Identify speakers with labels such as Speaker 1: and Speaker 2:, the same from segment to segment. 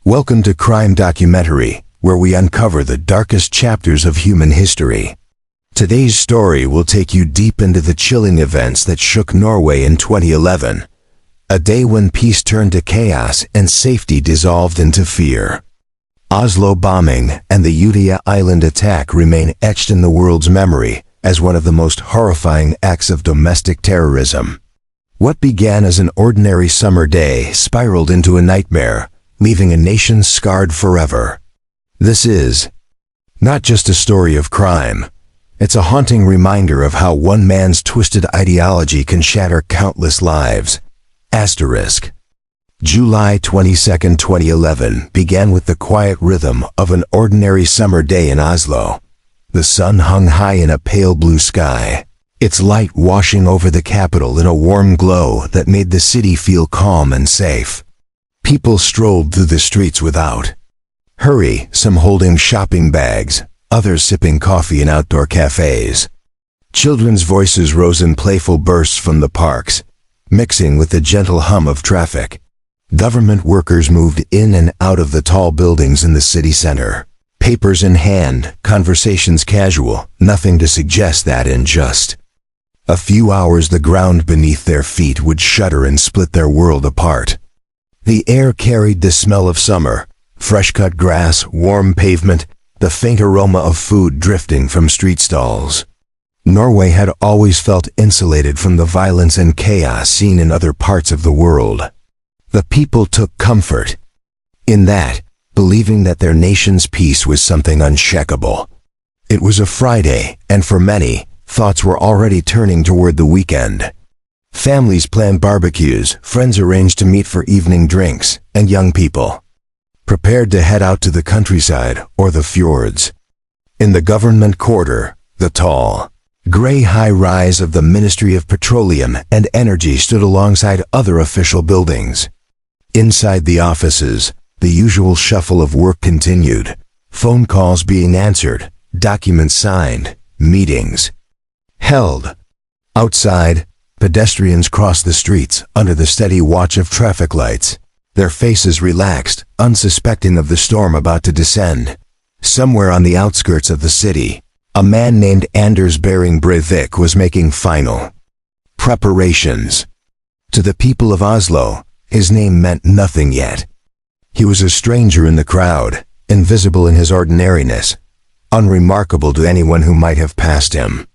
Speaker 1: Welcome to Crime Documentary, where we uncover the darkest chapters of human history. Today's story will take you deep into the chilling events that shook Norway in 2011, a day when peace turned to chaos and safety dissolved into fear. Oslo Bombing and the Utøya Island Attack remain etched in the world's memory as one of the most horrifying acts of domestic terrorism. What began as an ordinary summer day spiraled into a nightmare, leaving a nation scarred forever. This is not just a story of crime. It's a haunting reminder of how one man's twisted ideology can shatter countless lives. July 22, 2011 began with the quiet rhythm of an ordinary summer day in Oslo. The sun hung high in a pale blue sky, its light washing over the capital in a warm glow that made the city feel calm and safe. People strolled through the streets without hurry, some holding shopping bags, others sipping coffee in outdoor cafes. Children's voices rose in playful bursts from the parks, mixing with the gentle hum of traffic. Government workers moved in and out of the tall buildings in the city center, papers in hand, conversations casual, nothing to suggest that in just a few hours the ground beneath their feet would shudder and split their world apart. The air carried the smell of summer, fresh-cut grass, warm pavement, the faint aroma of food drifting from street stalls. Norway had always felt insulated from the violence and chaos seen in other parts of the world. The people took comfort in that, believing that their nation's peace was something unshakable. It was a Friday, and for many, thoughts were already turning toward the weekend. Families planned barbecues, friends arranged to meet for evening drinks, and young people prepared to head out to the countryside or the fjords. In the government quarter, the tall, gray high-rise of the Ministry of Petroleum and Energy stood alongside other official buildings. Inside the offices, the usual shuffle of work continued, phone calls being answered, documents signed, meetings held. Outside, pedestrians crossed the streets under the steady watch of traffic lights, their faces relaxed, unsuspecting of the storm about to descend. Somewhere on the outskirts of the city, a man named Anders Behring Breivik was making final preparations. To the people of Oslo, his name meant nothing yet. He was a stranger in the crowd, invisible in his ordinariness, unremarkable to anyone who might have passed him.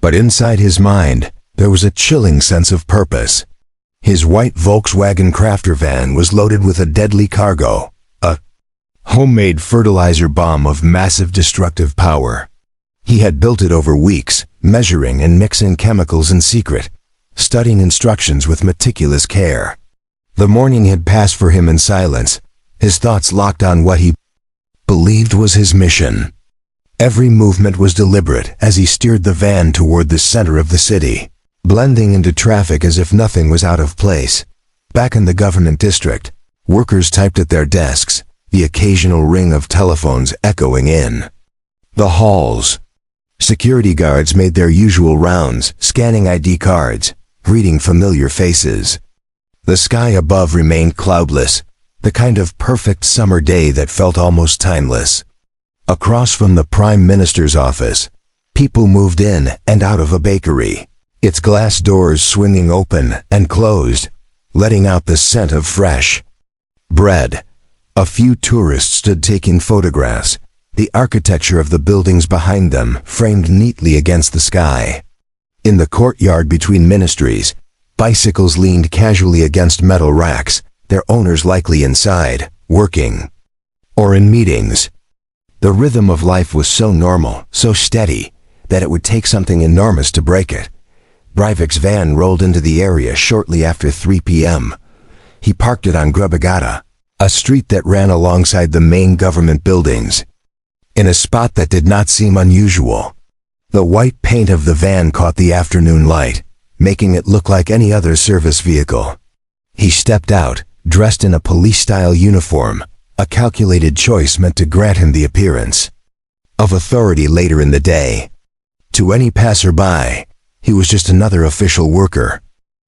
Speaker 1: But inside his mind, there was a chilling sense of purpose. His white Volkswagen crafter van was loaded with a deadly cargo, a homemade fertilizer bomb of massive destructive power. He had built it over weeks, measuring and mixing chemicals in secret, studying instructions with meticulous care. The morning had passed for him in silence, his thoughts locked on what he believed was his mission. Every movement was deliberate as he steered the van toward the center of the city, blending into traffic as if nothing was out of place. Back in the government district, workers typed at their desks, the occasional ring of telephones echoing in the halls. Security guards made their usual rounds, scanning ID cards, reading familiar faces. The sky above remained cloudless, the kind of perfect summer day that felt almost timeless. Across from the Prime Minister's office, people moved in and out of a bakery, its glass doors swinging open and closed, letting out the scent of fresh bread. A few tourists stood taking photographs, the architecture of the buildings behind them framed neatly against the sky. In the courtyard between ministries, bicycles leaned casually against metal racks, their owners likely inside, working or in meetings. The rhythm of life was so normal, so steady, that it would take something enormous to break it. Breivik's van rolled into the area shortly after 3 p.m. He parked it on Grubbegata, a street that ran alongside the main government buildings, in a spot that did not seem unusual. The white paint of the van caught the afternoon light, making it look like any other service vehicle. He stepped out, dressed in a police-style uniform, a calculated choice meant to grant him the appearance of authority later in the day. To any passerby, he was just another official worker.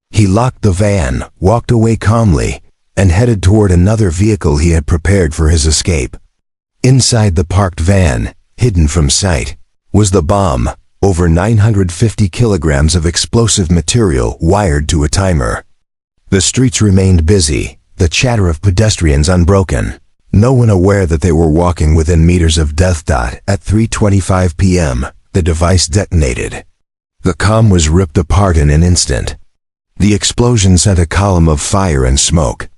Speaker 1: He locked the van, walked away calmly, and headed toward another vehicle he had prepared for his escape. Inside the parked van, hidden from sight, was the bomb, over 950 kilograms of explosive material wired to a timer. The streets remained busy, the chatter of pedestrians unbroken. No one aware that they were walking within meters of death. At 3:25 p.m., the device detonated. The calm was ripped apart in an instant. The explosion sent a column of fire and smoke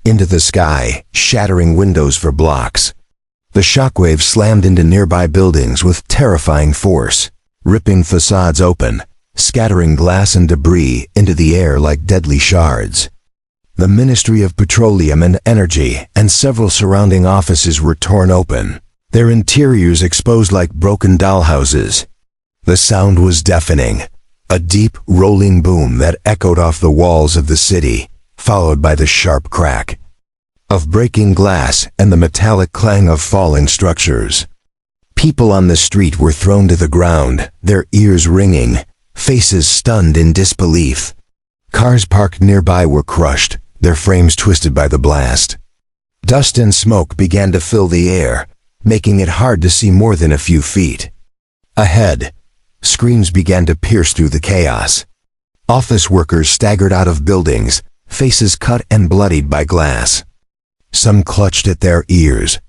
Speaker 1: into the sky, shattering windows for blocks. The shockwave slammed into nearby buildings with terrifying force, ripping facades open, scattering glass and debris into the air like deadly shards. The Ministry of Petroleum and Energy and several surrounding offices were torn open, their interiors exposed like broken dollhouses. The sound was deafening, a deep, rolling boom that echoed off the walls of the city, followed by the sharp crack of breaking glass and the metallic clang of falling structures. People on the street were thrown to the ground, their ears ringing, faces stunned in disbelief. Cars parked nearby were crushed, their frames twisted by the blast. Dust and smoke began to fill the air, making it hard to see more than a few feet ahead. Screams began to pierce through the chaos. Office workers staggered out of buildings, faces cut and bloodied by glass. Some clutched at their ears,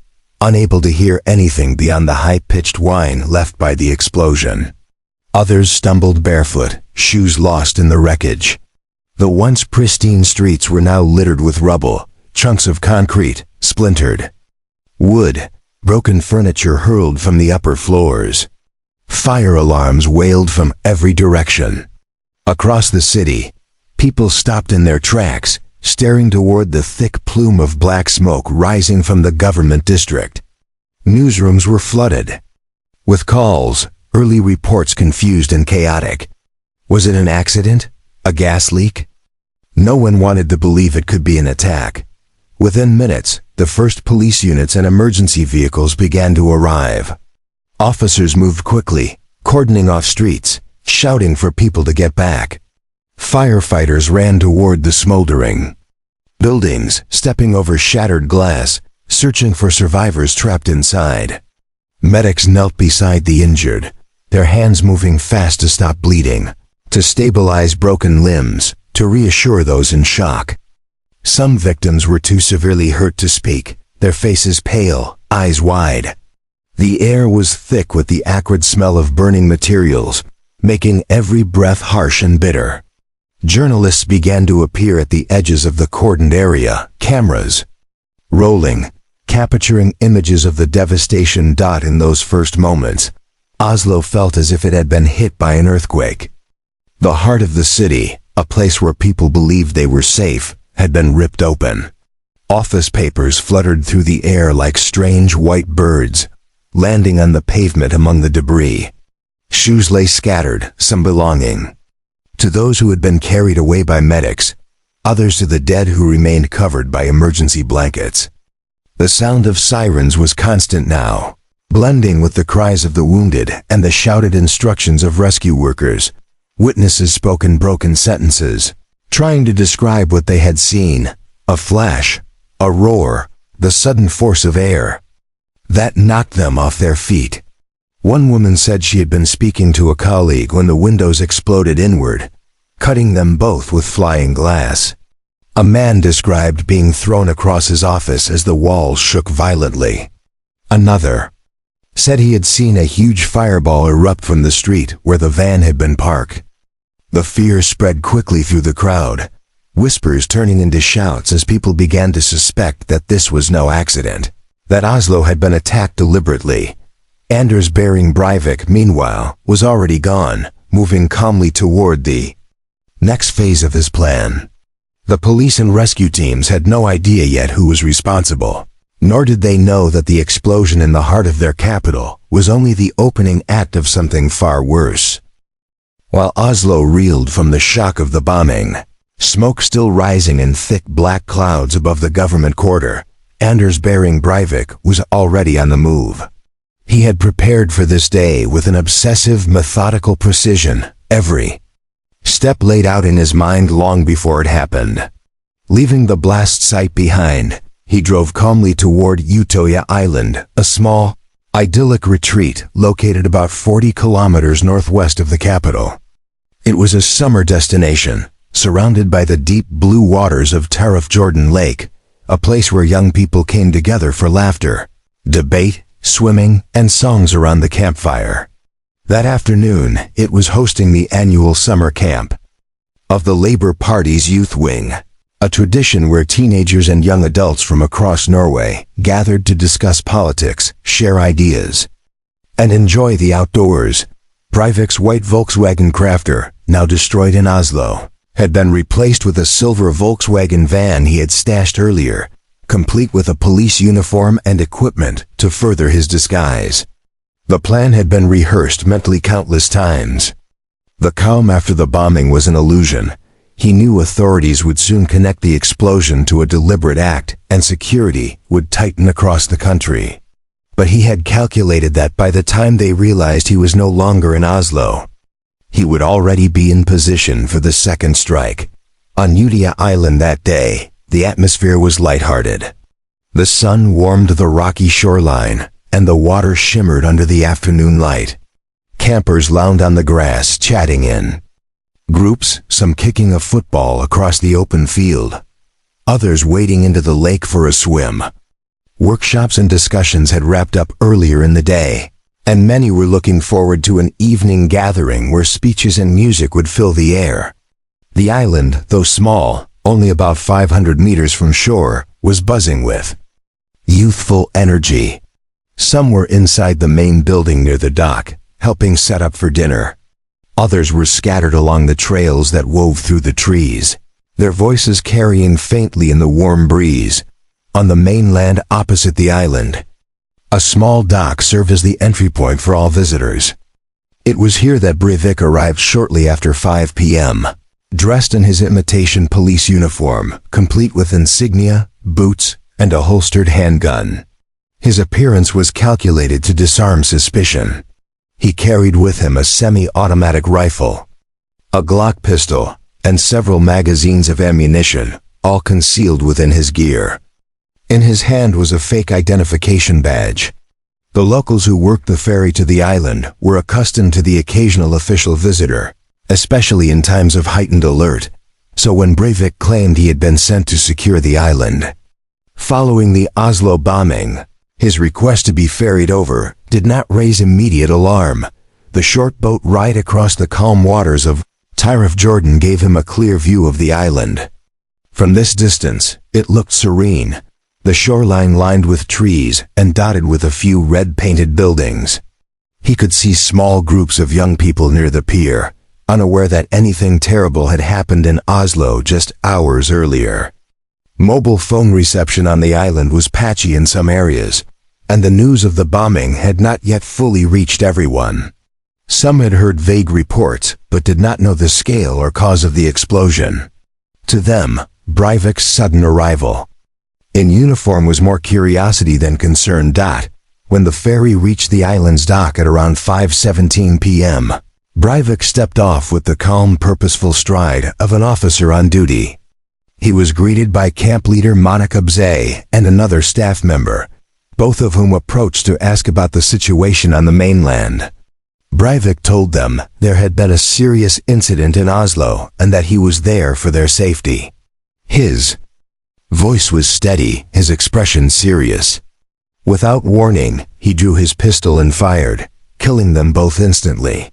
Speaker 1: unable to hear anything beyond the high-pitched whine left by the explosion. Others stumbled barefoot, shoes lost in the wreckage. The once pristine streets were now littered with rubble, chunks of concrete, splintered wood, broken furniture hurled from the upper floors. Fire alarms wailed from every direction. Across the city, people stopped in their tracks, staring toward the thick plume of black smoke rising from the government district. Newsrooms were flooded with calls, early reports confused and chaotic. Was it an accident? A gas leak? No one wanted to believe it could be an attack. Within minutes, the first police units and emergency vehicles began to arrive. Officers moved quickly, cordoning off streets, shouting for people to get back. Firefighters ran toward the smoldering buildings, stepping over shattered glass, searching for survivors trapped inside. Medics knelt beside the injured, their hands moving fast to stop bleeding, to stabilize broken limbs, to reassure those in shock. Some victims were too severely hurt to speak, their faces pale, eyes wide. The air was thick with the acrid smell of burning materials, making every breath harsh and bitter. Journalists began to appear at the edges of the cordoned area, cameras rolling, capturing images of the devastation. In those first moments, Oslo felt as if it had been hit by an earthquake. The heart of the city, a place where people believed they were safe, had been ripped open. Office papers fluttered through the air like strange white birds, landing on the pavement among the debris. Shoes lay scattered, some belonging to those who had been carried away by medics, others to the dead who remained covered by emergency blankets. The sound of sirens was constant now, blending with the cries of the wounded and the shouted instructions of rescue workers. Witnesses spoke in broken sentences, trying to describe what they had seen: a flash, a roar, the sudden force of air that knocked them off their feet. One woman said she had been speaking to a colleague when the windows exploded inward, cutting them both with flying glass. A man described being thrown across his office as the walls shook violently. Another said he had seen a huge fireball erupt from the street where the van had been parked. The fear spread quickly through the crowd, whispers turning into shouts as people began to suspect that this was no accident, that Oslo had been attacked deliberately. Anders Behring Breivik, meanwhile, was already gone, moving calmly toward the next phase of his plan. The police and rescue teams had no idea yet who was responsible, nor did they know that the explosion in the heart of their capital was only the opening act of something far worse. While Oslo reeled from the shock of the bombing, smoke still rising in thick black clouds above the government quarter, Anders Behring Breivik was already on the move. He had prepared for this day with an obsessive, methodical precision, every step laid out in his mind long before it happened. Leaving the blast site behind, he drove calmly toward Utøya Island, a small, idyllic retreat located about 40 kilometers northwest of the capital. It was a summer destination, surrounded by the deep blue waters of Jordan Lake, a place where young people came together for laughter, debate, swimming, and songs around the campfire. That afternoon, it was hosting the annual summer camp of the Labour Party's youth wing, a tradition where teenagers and young adults from across Norway gathered to discuss politics, share ideas, and enjoy the outdoors. Breivik's white Volkswagen Crafter, now destroyed in Oslo, had been replaced with a silver Volkswagen van he had stashed earlier, complete with a police uniform and equipment to further his disguise. The plan had been rehearsed mentally countless times. The calm after the bombing was an illusion. He knew authorities would soon connect the explosion to a deliberate act, and security would tighten across the country. But he had calculated that by the time they realized he was no longer in Oslo, he would already be in position for the second strike. On Utøya Island that day, the atmosphere was lighthearted. The sun warmed the rocky shoreline, and the water shimmered under the afternoon light. Campers lounged on the grass, chatting in groups, some kicking a football across the open field, others wading into the lake for a swim. Workshops and discussions had wrapped up earlier in the day, and many were looking forward to an evening gathering where speeches and music would fill the air. The island, though small, only about 500 meters from shore, was buzzing with youthful energy. Some were inside the main building near the dock, helping set up for dinner. Others were scattered along the trails that wove through the trees, their voices carrying faintly in the warm breeze. On the mainland opposite the island, a small dock served as the entry point for all visitors. It was here that Breivik arrived shortly after 5 p.m., dressed in his imitation police uniform, complete with insignia, boots, and a holstered handgun. His appearance was calculated to disarm suspicion. He carried with him a semi-automatic rifle, a Glock pistol, and several magazines of ammunition, all concealed within his gear. In his hand was a fake identification badge. The locals who worked the ferry to the island were accustomed to the occasional official visitor, especially in times of heightened alert, so when Breivik claimed he had been sent to secure the island following the Oslo bombing, his request to be ferried over did not raise immediate alarm. The short boat ride across the calm waters of Jordan gave him a clear view of the island. From this distance, it looked serene, the shoreline lined with trees and dotted with a few red-painted buildings. He could see small groups of young people near the pier, unaware that anything terrible had happened in Oslo just hours earlier. Mobile phone reception on the island was patchy in some areas, and the news of the bombing had not yet fully reached everyone. Some had heard vague reports, but did not know the scale or cause of the explosion. To them, Breivik's sudden arrival in uniform was more curiosity than concern. When the ferry reached the island's dock at around 5:17 p.m., Breivik stepped off with the calm, purposeful stride of an officer on duty. He was greeted by camp leader Monica Bze and another staff member, both of whom approached to ask about the situation on the mainland. Breivik told them there had been a serious incident in Oslo and that he was there for their safety. His voice was steady, his expression serious. Without warning, he drew his pistol and fired, killing them both instantly.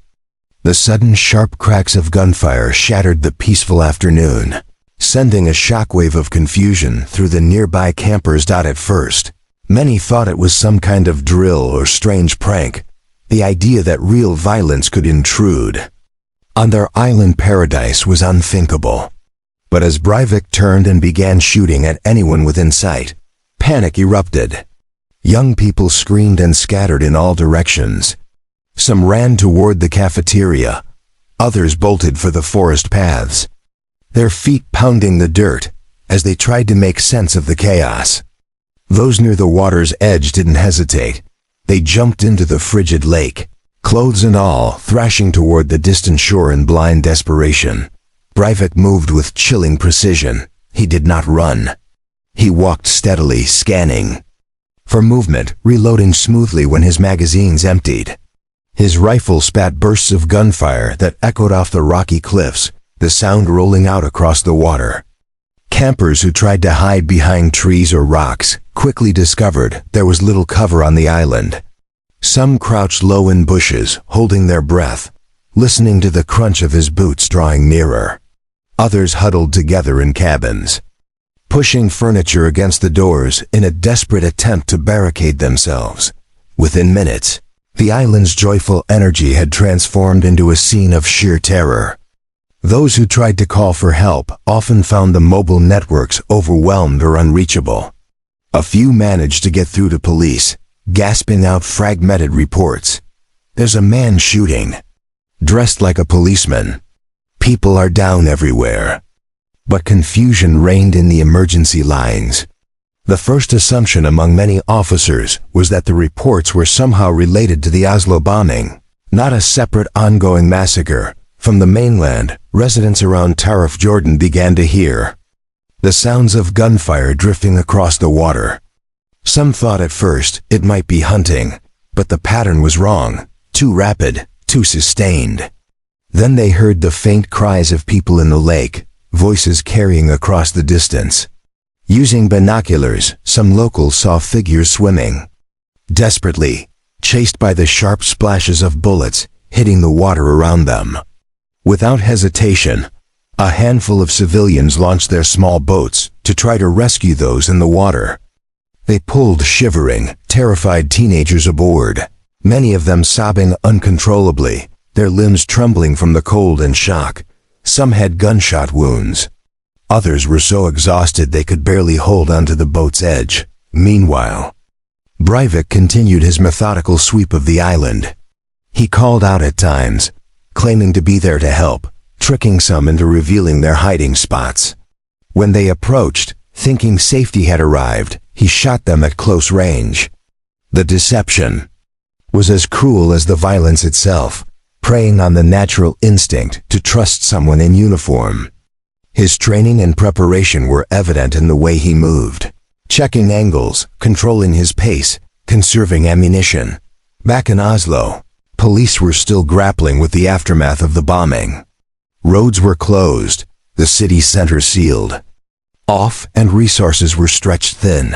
Speaker 1: The sudden sharp cracks of gunfire shattered the peaceful afternoon, sending a shockwave of confusion through the nearby campers. At first, many thought it was some kind of drill or strange prank, the idea that real violence could intrude on their island paradise was unthinkable. But as Breivik turned and began shooting at anyone within sight, panic erupted. Young people screamed and scattered in all directions. Some ran toward the cafeteria, others bolted for the forest paths, their feet pounding the dirt as they tried to make sense of the chaos. Those near the water's edge didn't hesitate. They jumped into the frigid lake, clothes and all, thrashing toward the distant shore in blind desperation. Breivik moved with chilling precision, He did not run. He walked steadily, scanning for movement, reloading smoothly when his magazines emptied. His rifle spat bursts of gunfire that echoed off the rocky cliffs, the sound rolling out across the water. Campers who tried to hide behind trees or rocks quickly discovered there was little cover on the island. Some crouched low in bushes, holding their breath, listening to the crunch of his boots drawing nearer. Others huddled together in cabins, pushing furniture against the doors in a desperate attempt to barricade themselves. Within minutes, the island's joyful energy had transformed into a scene of sheer terror. Those who tried to call for help often found the mobile networks overwhelmed or unreachable. A few managed to get through to police, gasping out fragmented reports. "There's a man shooting," dressed like a policeman. "People are down everywhere." But confusion reigned in the emergency lines. The first assumption among many officers was that the reports were somehow related to the Oslo bombing, not a separate ongoing massacre. From the mainland, residents around Tarif, Jordan began to hear the sounds of gunfire drifting across the water. Some thought at first it might be hunting, but the pattern was wrong, too rapid, too sustained. Then they heard the faint cries of people in the lake, voices carrying across the distance. Using binoculars, some locals saw figures swimming desperately, chased by the sharp splashes of bullets hitting the water around them. Without hesitation, a handful of civilians launched their small boats to try to rescue those in the water. They pulled shivering, terrified teenagers aboard, many of them sobbing uncontrollably, their limbs trembling from the cold and shock. Some had gunshot wounds. Others were so exhausted they could barely hold onto the boat's edge. Meanwhile, Breivik continued his methodical sweep of the island. He called out at times, claiming to be there to help, tricking some into revealing their hiding spots. When they approached, thinking safety had arrived, he shot them at close range. The deception was as cruel as the violence itself, preying on the natural instinct to trust someone in uniform. His training and preparation were evident in the way he moved, checking angles, controlling his pace, conserving ammunition. Back in Oslo, police were still grappling with the aftermath of the bombing. Roads were closed, the city center sealed off, and resources were stretched thin.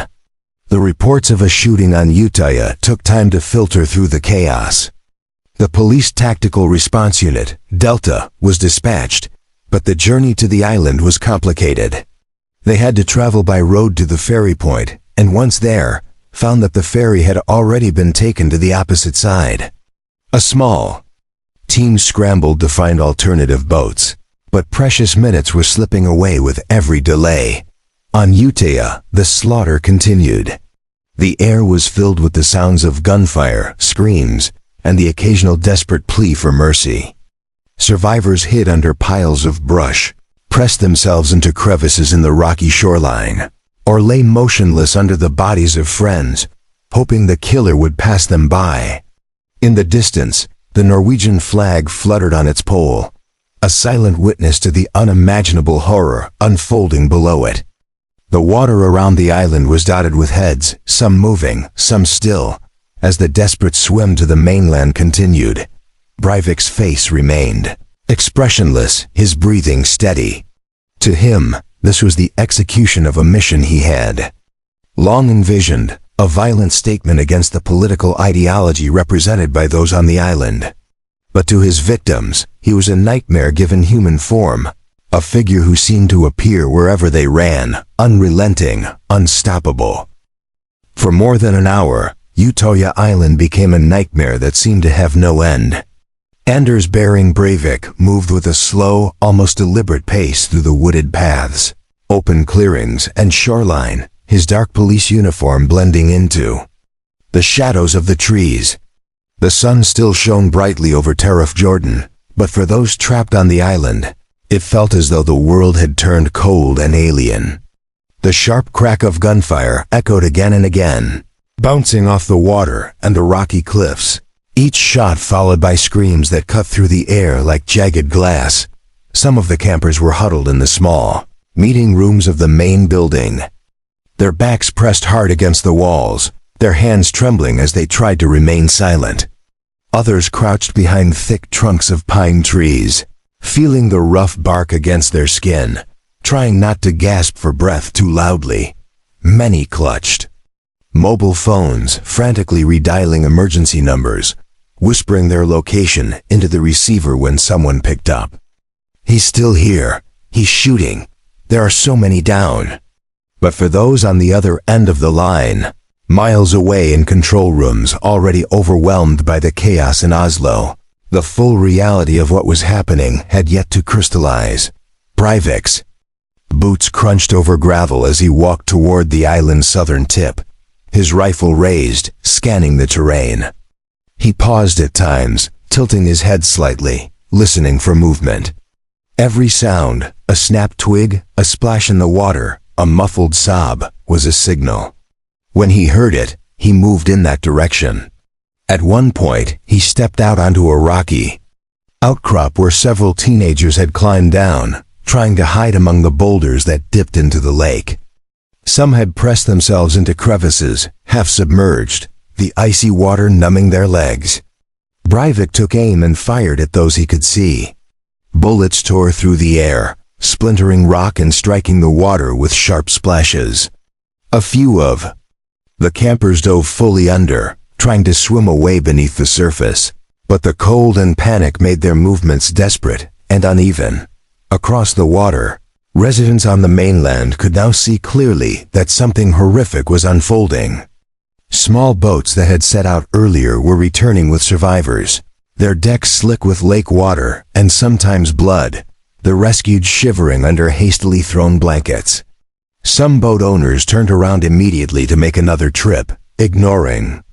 Speaker 1: The reports of a shooting on Utøya took time to filter through the chaos. The police tactical response unit, Delta, was dispatched, but the journey to the island was complicated. They had to travel by road to the ferry point, and once there, found that the ferry had already been taken to the opposite side. A small team scrambled to find alternative boats, but precious minutes were slipping away with every delay. On Utøya, the slaughter continued. The air was filled with the sounds of gunfire, screams, and the occasional desperate plea for mercy. Survivors hid under piles of brush, pressed themselves into crevices in the rocky shoreline, or lay motionless under the bodies of friends, hoping the killer would pass them by. In the distance, the Norwegian flag fluttered on its pole, a silent witness to the unimaginable horror unfolding below it. The water around the island was dotted with heads, some moving, some still, as the desperate swim to the mainland continued. Breivik's face remained expressionless, his breathing steady. To him, this was the execution of a mission he had long envisioned, a violent statement against the political ideology represented by those on the island. But to his victims, he was a nightmare given human form, a figure who seemed to appear wherever they ran, unrelenting, unstoppable. For more than an hour, Utøya Island became a nightmare that seemed to have no end. Anders bearing Breivik moved with a slow, almost deliberate pace through the wooded paths, open clearings, and shoreline, his dark police uniform blending into the shadows of the trees. The sun still shone brightly over Tarif, Jordan, but for those trapped on the island, it felt as though the world had turned cold and alien. The sharp crack of gunfire echoed again and again, bouncing off the water and the rocky cliffs, each shot followed by screams that cut through the air like jagged glass. Some of the campers were huddled in the small, meeting rooms of the main building. Their backs pressed hard against the walls, their hands trembling as they tried to remain silent. Others crouched behind thick trunks of pine trees, feeling the rough bark against their skin, trying not to gasp for breath too loudly. Many clutched mobile phones, frantically redialing emergency numbers, whispering their location into the receiver when someone picked up. "He's still here. He's shooting. There are so many down." But for those on the other end of the line, miles away in control rooms already overwhelmed by the chaos in Oslo, the full reality of what was happening had yet to crystallize. Breivik's boots crunched over gravel as he walked toward the island's southern tip, his rifle raised, scanning the terrain. He paused at times, tilting his head slightly, listening for movement. Every sound, a snapped twig, a splash in the water, a muffled sob, was a signal. When he heard it, he moved in that direction. At one point, he stepped out onto a rocky outcrop where several teenagers had climbed down, trying to hide among the boulders that dipped into the lake. Some had pressed themselves into crevices, half submerged, the icy water numbing their legs. Breivik took aim and fired at those he could see. Bullets tore through the air, splintering rock and striking the water with sharp splashes. A few of the campers dove fully under, trying to swim away beneath the surface, but the cold and panic made their movements desperate and uneven. Across the water, residents on the mainland could now see clearly that something horrific was unfolding. Small boats that had set out earlier were returning with survivors, their decks slick with lake water and sometimes blood, the rescued shivering under hastily thrown blankets. Some boat owners turned around immediately to make another trip, ignoring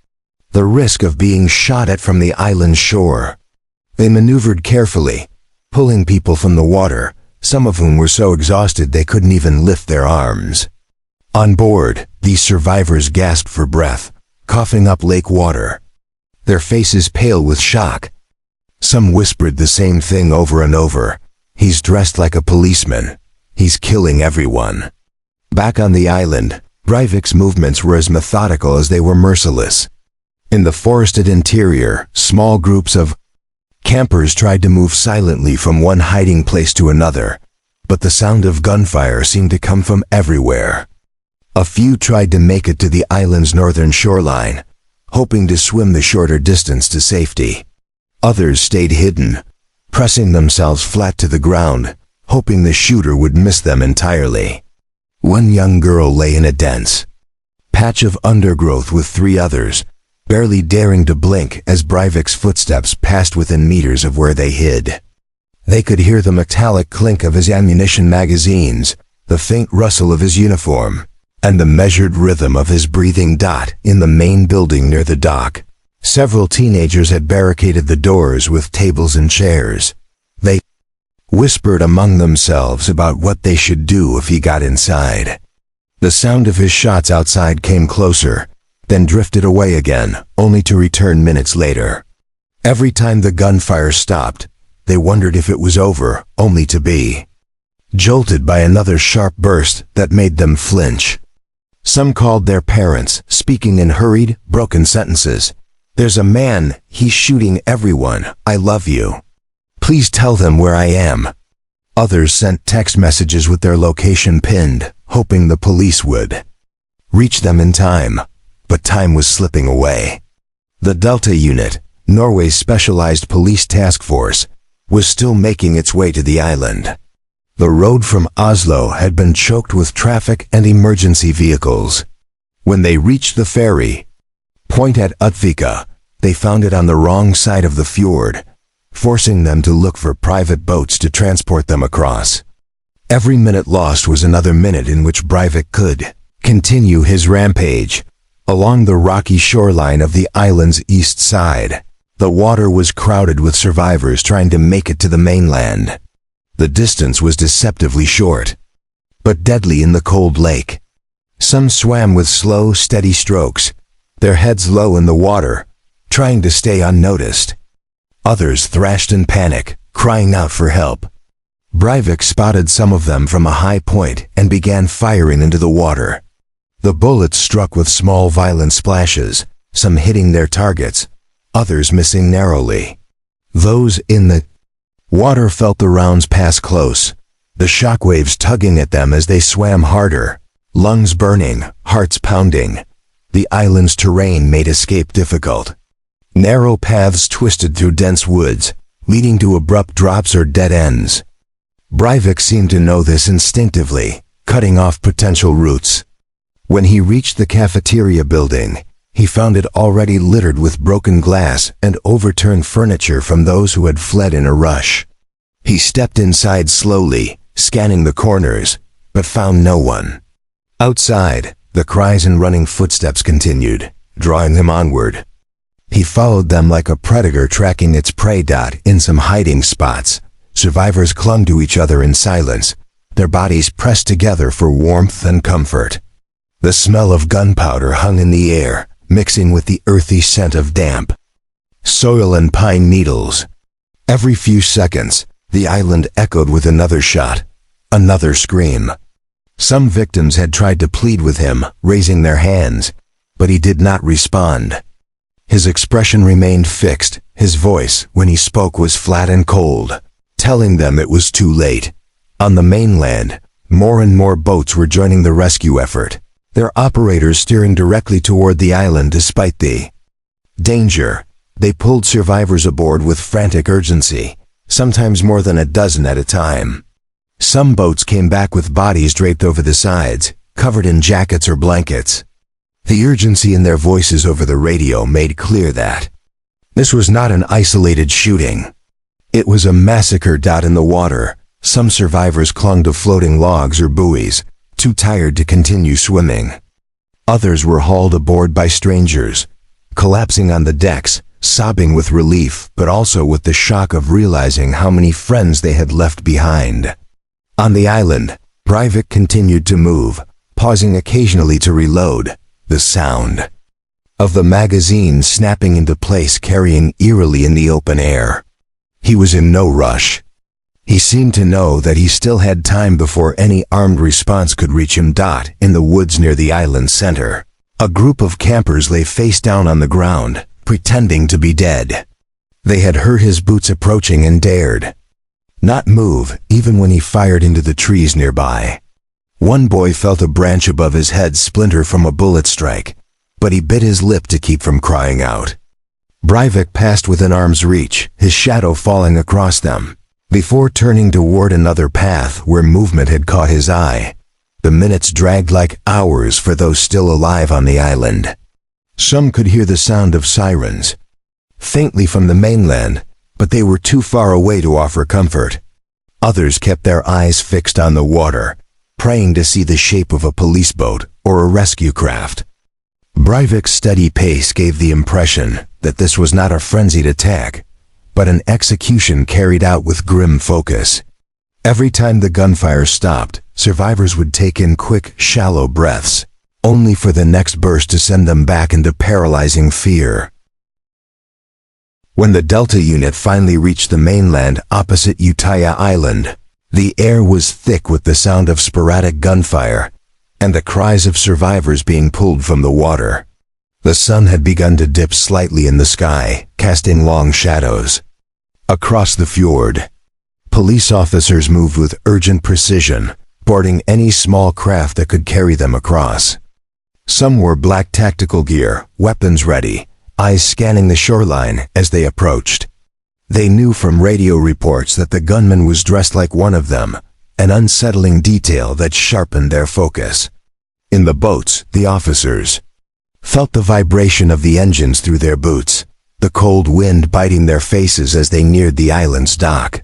Speaker 1: the risk of being shot at from the island shore. They maneuvered carefully, pulling people from the water, some of whom were so exhausted they couldn't even lift their arms. On board, these survivors gasped for breath, coughing up lake water, their faces pale with shock. Some whispered the same thing over and over. "He's dressed like a policeman. He's killing everyone." Back on the island, Breivik's movements were as methodical as they were merciless. In the forested interior, small groups of campers tried to move silently from one hiding place to another, but the sound of gunfire seemed to come from everywhere. A few tried to make it to the island's northern shoreline, hoping to swim the shorter distance to safety. Others stayed hidden, pressing themselves flat to the ground, hoping the shooter would miss them entirely. One young girl lay in a dense patch of undergrowth with three others, barely daring to blink as Breivik's footsteps passed within meters of where they hid. They could hear the metallic clink of his ammunition magazines, the faint rustle of his uniform, and the measured rhythm of his breathing. In the main building near the dock, several teenagers had barricaded the doors with tables and chairs. They whispered among themselves about what they should do if he got inside. The sound of his shots outside came closer, then drifted away again, only to return minutes later. Every time the gunfire stopped, they wondered if it was over, only to be jolted by another sharp burst that made them flinch. Some called their parents, speaking in hurried, broken sentences. "There's a man, he's shooting everyone, I love you. Please tell them where I am." Others sent text messages with their location pinned, hoping the police would reach them in time. But time was slipping away. The Delta Unit, Norway's specialized police task force, was still making its way to the island. The road from Oslo had been choked with traffic and emergency vehicles. When they reached the ferry point at Utøya, they found it on the wrong side of the fjord, forcing them to look for private boats to transport them across. Every minute lost was another minute in which Breivik could continue his rampage. Along the rocky shoreline of the island's east side, the water was crowded with survivors trying to make it to the mainland. The distance was deceptively short, but deadly in the cold lake. Some swam with slow, steady strokes, their heads low in the water, trying to stay unnoticed. Others thrashed in panic, crying out for help. Breivik spotted some of them from a high point and began firing into the water. The bullets struck with small violent splashes, some hitting their targets, others missing narrowly. Those in the water felt the rounds pass close, the shockwaves tugging at them as they swam harder, lungs burning, hearts pounding. The island's terrain made escape difficult. Narrow paths twisted through dense woods, leading to abrupt drops or dead ends. Breivik seemed to know this instinctively, cutting off potential routes. When he reached the cafeteria building, he found it already littered with broken glass and overturned furniture from those who had fled in a rush. He stepped inside slowly, scanning the corners, but found no one. Outside, the cries and running footsteps continued, drawing him onward. He followed them like a predator tracking its prey. In some hiding spots, survivors clung to each other in silence, their bodies pressed together for warmth and comfort. The smell of gunpowder hung in the air, mixing with the earthy scent of damp soil and pine needles. Every few seconds, the island echoed with another shot, another scream. Some victims had tried to plead with him, raising their hands, but he did not respond. His expression remained fixed. His voice, when he spoke, was flat and cold, telling them it was too late. On the mainland, more and more boats were joining the rescue effort, their operators steering directly toward the island despite the danger. They pulled survivors aboard with frantic urgency, sometimes more than a dozen at a time. Some boats came back with bodies draped over the sides, covered in jackets or blankets. The urgency in their voices over the radio made clear that this was not an isolated shooting. It was a massacre. In the water, some survivors clung to floating logs or buoys, too tired to continue swimming. Others were hauled aboard by strangers, collapsing on the decks, sobbing with relief but also with the shock of realizing how many friends they had left behind. On the island, Breivik continued to move, pausing occasionally to reload, the sound of the magazine snapping into place carrying eerily in the open air. He was in no rush. He seemed to know that he still had time before any armed response could reach him. In the woods near the island's center, a group of campers lay face down on the ground, pretending to be dead. They had heard his boots approaching and dared not move, even when he fired into the trees nearby. One boy felt a branch above his head splinter from a bullet strike, but he bit his lip to keep from crying out. Breivik passed within arm's reach, his shadow falling across them, before turning toward another path where movement had caught his eye. The minutes dragged like hours for those still alive on the island. Some could hear the sound of sirens, faintly from the mainland, but they were too far away to offer comfort. Others kept their eyes fixed on the water, praying to see the shape of a police boat or a rescue craft. Breivik's steady pace gave the impression that this was not a frenzied attack, but an execution carried out with grim focus. Every time the gunfire stopped, survivors would take in quick, shallow breaths, only for the next burst to send them back into paralyzing fear. When the Delta unit finally reached the mainland opposite Utøya Island, the air was thick with the sound of sporadic gunfire and the cries of survivors being pulled from the water. The sun had begun to dip slightly in the sky, casting long shadows. Across the fjord, police officers moved with urgent precision, boarding any small craft that could carry them across. Some wore black tactical gear, weapons ready, eyes scanning the shoreline as they approached. They knew from radio reports that the gunman was dressed like one of them, an unsettling detail that sharpened their focus. In the boats, the officers felt the vibration of the engines through their boots, the cold wind biting their faces as they neared the island's dock.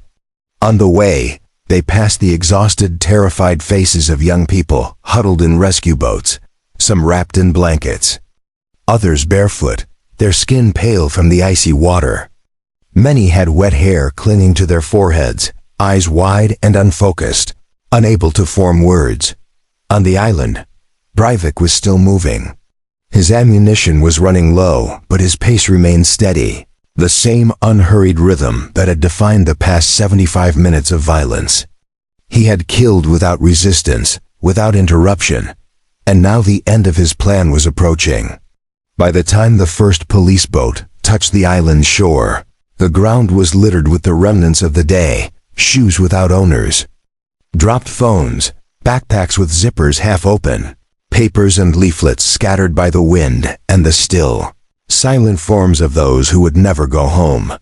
Speaker 1: On the way, they passed the exhausted, terrified faces of young people huddled in rescue boats, some wrapped in blankets, others barefoot, their skin pale from the icy water. Many had wet hair clinging to their foreheads, eyes wide and unfocused, unable to form words. On the island, Breivik was still moving. His ammunition was running low, but his pace remained steady, the same unhurried rhythm that had defined the past 75 minutes of violence. He had killed without resistance, without interruption, and now the end of his plan was approaching. By the time the first police boat touched the island shore, the ground was littered with the remnants of the day, shoes without owners, dropped phones, backpacks with zippers half open, papers and leaflets scattered by the wind and the still, silent forms of those who would never go home.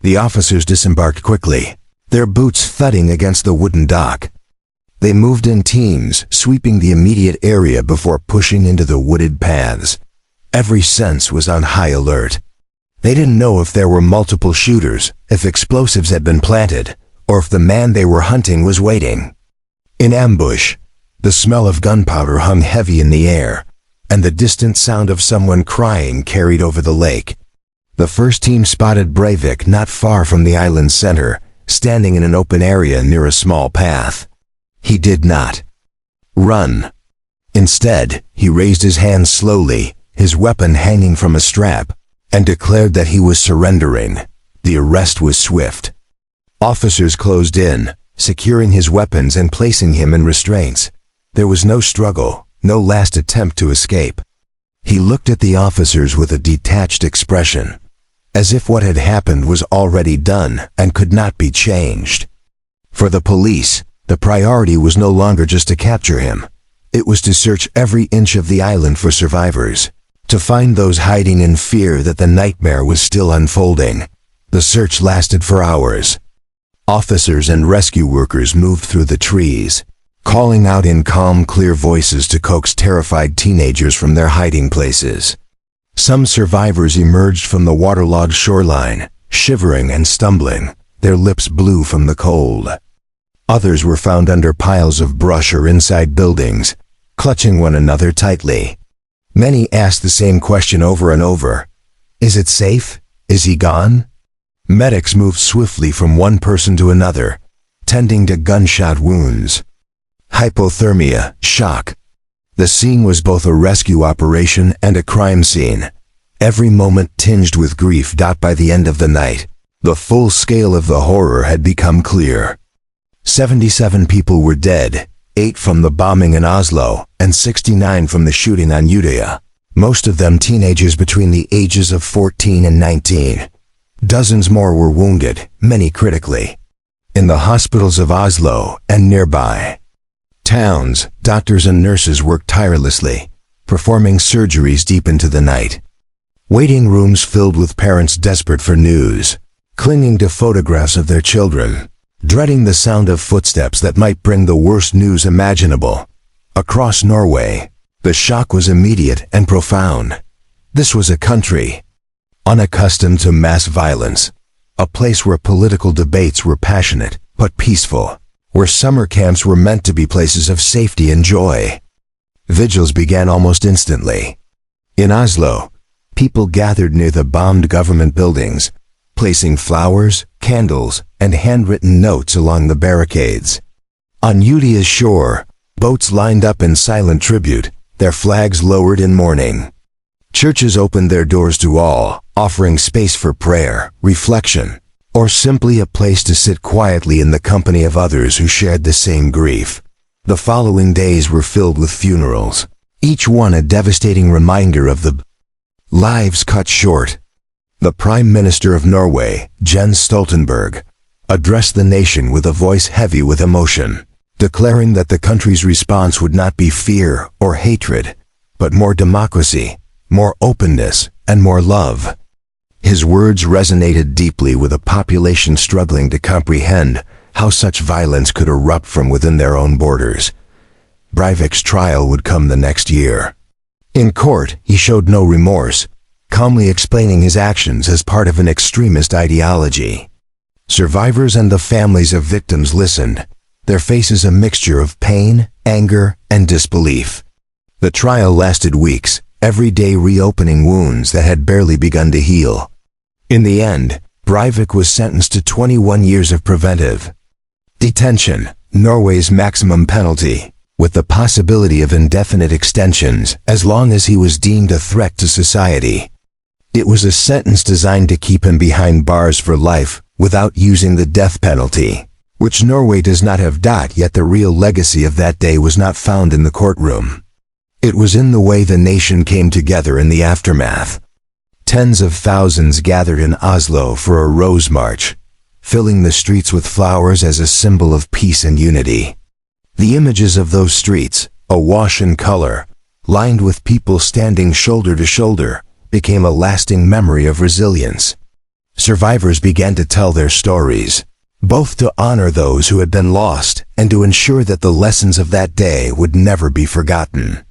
Speaker 1: The officers disembarked quickly, their boots thudding against the wooden dock. They moved in teams, sweeping the immediate area before pushing into the wooded paths. Every sense was on high alert. They didn't know if there were multiple shooters, if explosives had been planted, or if the man they were hunting was waiting. In ambush, the smell of gunpowder hung heavy in the air, and the distant sound of someone crying carried over the lake. The first team spotted Breivik not far from the island's center, standing in an open area near a small path. He did not run. Instead, he raised his hand slowly, his weapon hanging from a strap, and declared that he was surrendering. The arrest was swift. Officers closed in, securing his weapons and placing him in restraints. There was no struggle, no last attempt to escape. He looked at the officers with a detached expression, as if what had happened was already done and could not be changed. For the police, the priority was no longer just to capture him. It was to search every inch of the island for survivors, to find those hiding in fear that the nightmare was still unfolding. The search lasted for hours. Officers and rescue workers moved through the trees, calling out in calm, clear voices to coax terrified teenagers from their hiding places. Some survivors emerged from the waterlogged shoreline, shivering and stumbling, their lips blue from the cold. Others were found under piles of brush or inside buildings, clutching one another tightly. Many asked the same question over and over. Is it safe? Is he gone? Medics moved swiftly from one person to another, tending to gunshot wounds. Hypothermia, shock. The scene was both a rescue operation and a crime scene, every moment tinged with grief. By the end of the night, the full scale of the horror had become clear. 77 people were dead, 8 from the bombing in Oslo, and 69 from the shooting on Utøya, most of them teenagers between the ages of 14 and 19. Dozens more were wounded, many critically. In the hospitals of Oslo and nearby towns, doctors and nurses worked tirelessly, performing surgeries deep into the night. Waiting rooms filled with parents desperate for news, clinging to photographs of their children, dreading the sound of footsteps that might bring the worst news imaginable. Across Norway, the shock was immediate and profound. This was a country unaccustomed to mass violence, a place where political debates were passionate but peaceful, where summer camps were meant to be places of safety and joy. Vigils began almost instantly. In Oslo, people gathered near the bombed government buildings, placing flowers, candles, and handwritten notes along the barricades. On Utøya's shore, boats lined up in silent tribute, their flags lowered in mourning. Churches opened their doors to all, offering space for prayer, reflection, or simply a place to sit quietly in the company of others who shared the same grief. The following days were filled with funerals, each one a devastating reminder of the lives cut short. The Prime Minister of Norway, Jens Stoltenberg, addressed the nation with a voice heavy with emotion, declaring that the country's response would not be fear or hatred, but more democracy, more openness, and more love. His words resonated deeply with a population struggling to comprehend how such violence could erupt from within their own borders. Breivik's trial would come the next year. In court, he showed no remorse, calmly explaining his actions as part of an extremist ideology. Survivors and the families of victims listened, their faces a mixture of pain, anger, and disbelief. The trial lasted weeks, every day reopening wounds that had barely begun to heal. In the end, Breivik was sentenced to 21 years of preventive detention, Norway's maximum penalty, with the possibility of indefinite extensions as long as he was deemed a threat to society. It was a sentence designed to keep him behind bars for life without using the death penalty, which Norway does not have. Yet the real legacy of that day was not found in the courtroom. It was in the way the nation came together in the aftermath. Tens of thousands gathered in Oslo for a rose march, filling the streets with flowers as a symbol of peace and unity. The images of those streets, awash in color, lined with people standing shoulder to shoulder, became a lasting memory of resilience. Survivors began to tell their stories, both to honor those who had been lost and to ensure that the lessons of that day would never be forgotten.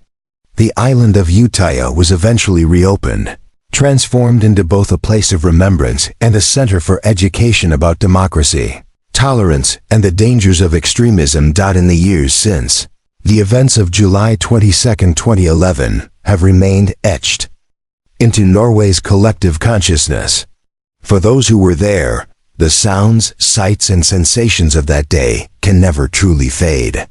Speaker 1: The island of Utøya was eventually reopened, transformed into both a place of remembrance and a center for education about democracy, tolerance, and the dangers of extremism. In the years since, the events of July 22, 2011, have remained etched into Norway's collective consciousness. For those who were there, the sounds, sights, and sensations of that day can never truly fade.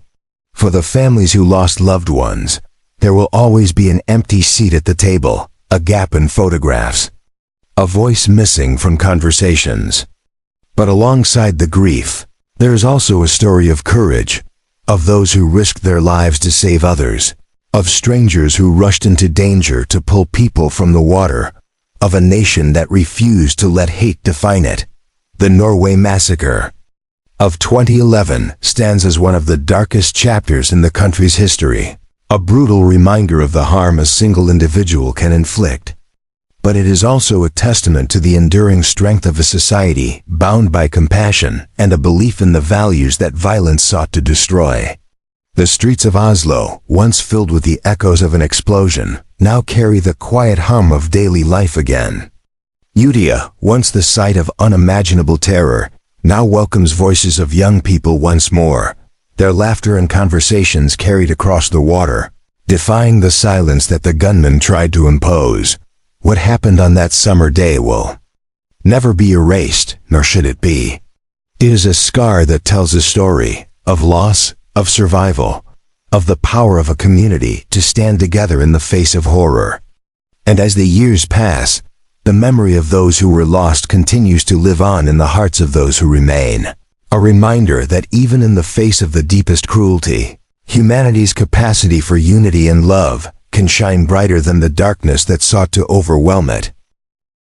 Speaker 1: For the families who lost loved ones, there will always be an empty seat at the table, a gap in photographs, a voice missing from conversations. But alongside the grief, there is also a story of courage, of those who risked their lives to save others, of strangers who rushed into danger to pull people from the water, of a nation that refused to let hate define it. The Norway Massacre of 2011 stands as one of the darkest chapters in the country's history, a brutal reminder of the harm a single individual can inflict. But it is also a testament to the enduring strength of a society bound by compassion and a belief in the values that violence sought to destroy. The streets of Oslo, once filled with the echoes of an explosion, now carry the quiet hum of daily life again. Utøya, once the site of unimaginable terror, now welcomes voices of young people once more, their laughter and conversations carried across the water, defying the silence that the gunmen tried to impose. What happened on that summer day will never be erased, nor should it be. It is a scar that tells a story of loss, of survival, of the power of a community to stand together in the face of horror. And as the years pass, the memory of those who were lost continues to live on in the hearts of those who remain. A reminder that even in the face of the deepest cruelty, humanity's capacity for unity and love can shine brighter than the darkness that sought to overwhelm it.